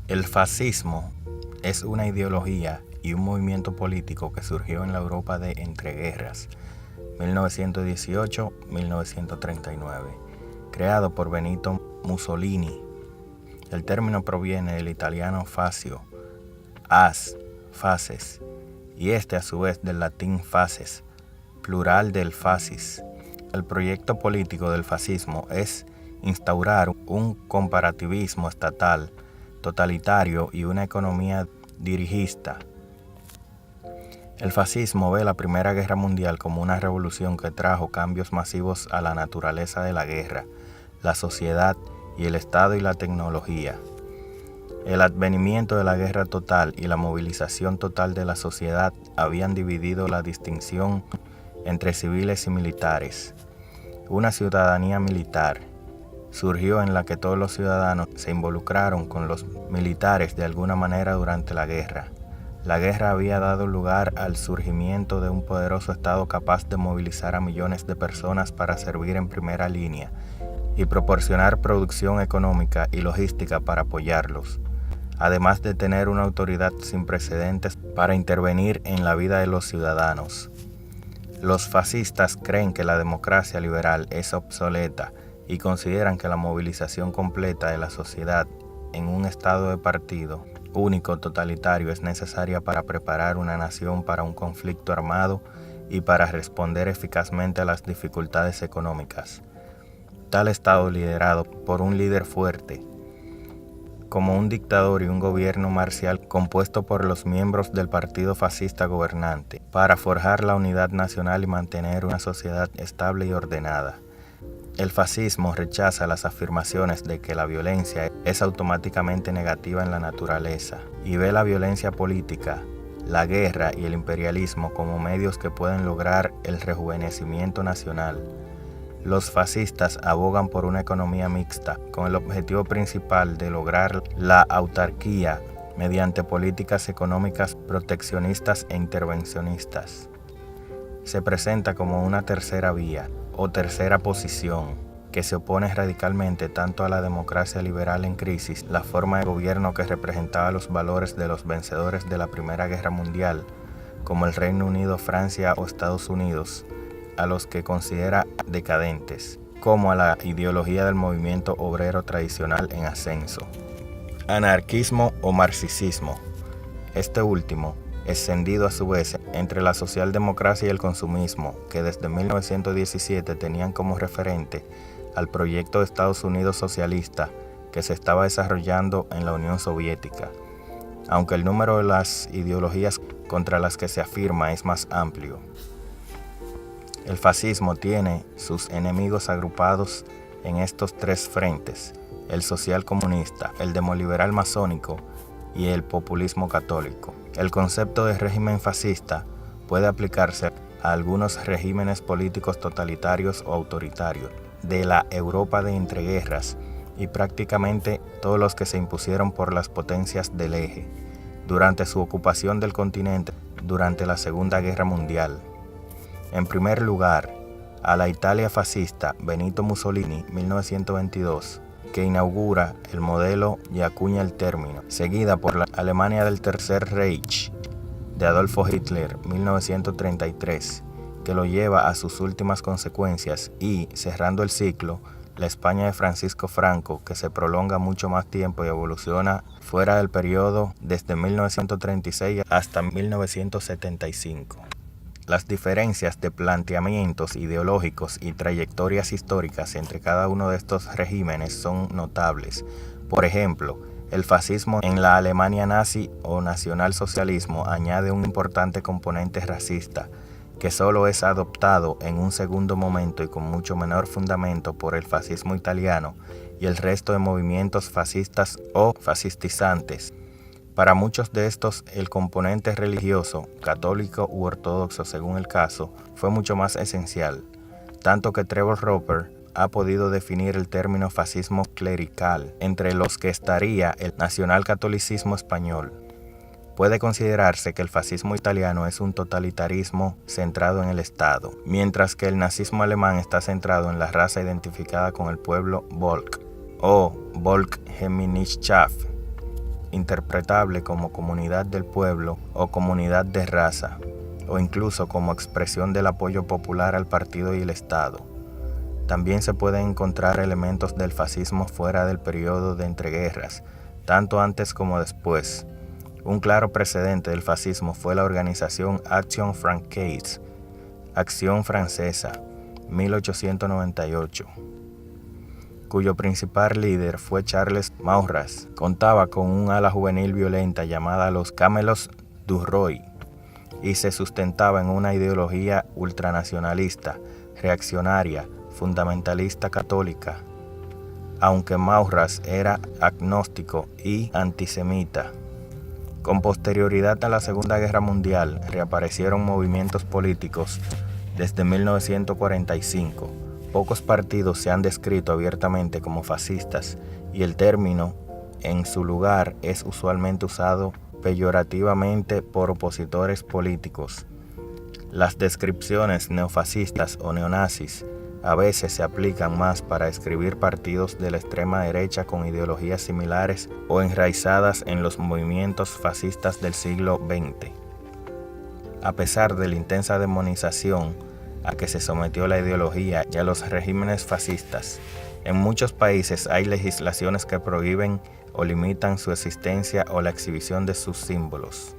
El fascismo es una ideología y un movimiento político que surgió en la Europa de entreguerras, 1918-1939, creado por Benito Mussolini. El término proviene del italiano fascio, faces, y a su vez del latín faces, plural del fascis. El proyecto político del fascismo es instaurar un comparativismo estatal, totalitario y una economía dirigista. El fascismo ve la Primera Guerra Mundial como una revolución que trajo cambios masivos a la naturaleza de la guerra, la sociedad y el Estado y la tecnología. El advenimiento de la guerra total y la movilización total de la sociedad habían dividido la distinción entre civiles y militares. Una ciudadanía militar surgió en la que todos los ciudadanos se involucraron con los militares de alguna manera durante la guerra. La guerra había dado lugar al surgimiento de un poderoso Estado capaz de movilizar a millones de personas para servir en primera línea y proporcionar producción económica y logística para apoyarlos, además de tener una autoridad sin precedentes para intervenir en la vida de los ciudadanos. Los fascistas creen que la democracia liberal es obsoleta y consideran que la movilización completa de la sociedad en un estado de partido único totalitario es necesaria para preparar una nación para un conflicto armado y para responder eficazmente a las dificultades económicas. Tal estado liderado por un líder fuerte, como un dictador y un gobierno marcial compuesto por los miembros del partido fascista gobernante, para forjar la unidad nacional y mantener una sociedad estable y ordenada. El fascismo rechaza las afirmaciones de que la violencia es automáticamente negativa en la naturaleza y ve la violencia política, la guerra y el imperialismo como medios que pueden lograr el rejuvenecimiento nacional. Los fascistas abogan por una economía mixta con el objetivo principal de lograr la autarquía mediante políticas económicas proteccionistas e intervencionistas. Se presenta como una tercera vía o tercera posición que se opone radicalmente tanto a la democracia liberal en crisis, la forma de gobierno que representaba los valores de los vencedores de la Primera Guerra Mundial, como el Reino Unido, Francia o Estados Unidos, a los que considera decadentes, como a la ideología del movimiento obrero tradicional en ascenso. Anarquismo o marxismo. Este último, escindido a su vez entre la socialdemocracia y el consumismo, que desde 1917 tenían como referente al proyecto de Estados Unidos socialista que se estaba desarrollando en la Unión Soviética, aunque el número de las ideologías contra las que se afirma es más amplio. El fascismo tiene sus enemigos agrupados en estos tres frentes: el social comunista, el demoliberal masónico y el populismo católico. El concepto de régimen fascista puede aplicarse a algunos regímenes políticos totalitarios o autoritarios de la Europa de entreguerras y prácticamente todos los que se impusieron por las potencias del eje durante su ocupación del continente durante la Segunda Guerra Mundial. En primer lugar, a la Italia fascista Benito Mussolini, 1922, que inaugura el modelo y acuña el término, seguida por la Alemania del Tercer Reich de Adolfo Hitler, 1933, que lo lleva a sus últimas consecuencias, y, cerrando el ciclo, la España de Francisco Franco, que se prolonga mucho más tiempo y evoluciona fuera del periodo desde 1936 hasta 1975. Las diferencias de planteamientos ideológicos y trayectorias históricas entre cada uno de estos regímenes son notables. Por ejemplo, el fascismo en la Alemania nazi o nacionalsocialismo añade un importante componente racista, que solo es adoptado en un segundo momento y con mucho menor fundamento por el fascismo italiano y el resto de movimientos fascistas o fascistizantes. Para muchos de estos, el componente religioso, católico u ortodoxo según el caso, fue mucho más esencial, tanto que Trevor Roper ha podido definir el término fascismo clerical, entre los que estaría el nacionalcatolicismo español. Puede considerarse que el fascismo italiano es un totalitarismo centrado en el Estado, mientras que el nazismo alemán está centrado en la raza identificada con el pueblo Volk o Volksgemeinschaft, interpretable como comunidad del pueblo o comunidad de raza, o incluso como expresión del apoyo popular al partido y el Estado. También se pueden encontrar elementos del fascismo fuera del periodo de entreguerras, tanto antes como después. Un claro precedente del fascismo fue la organización Action Francaise, Acción Francesa, 1898, cuyo principal líder fue Charles Maurras. Contaba con un ala juvenil violenta llamada los Camelots du Roi y se sustentaba en una ideología ultranacionalista, reaccionaria, fundamentalista católica, aunque Maurras era agnóstico y antisemita. Con posterioridad a la Segunda Guerra Mundial, reaparecieron movimientos políticos desde 1945. Pocos partidos se han descrito abiertamente como fascistas y el término, en su lugar, es usualmente usado peyorativamente por opositores políticos. Las descripciones neofascistas o neonazis a veces se aplican más para describir partidos de la extrema derecha con ideologías similares o enraizadas en los movimientos fascistas del siglo XX. A pesar de la intensa demonización a que se sometió la ideología y a los regímenes fascistas, en muchos países hay legislaciones que prohíben o limitan su existencia o la exhibición de sus símbolos.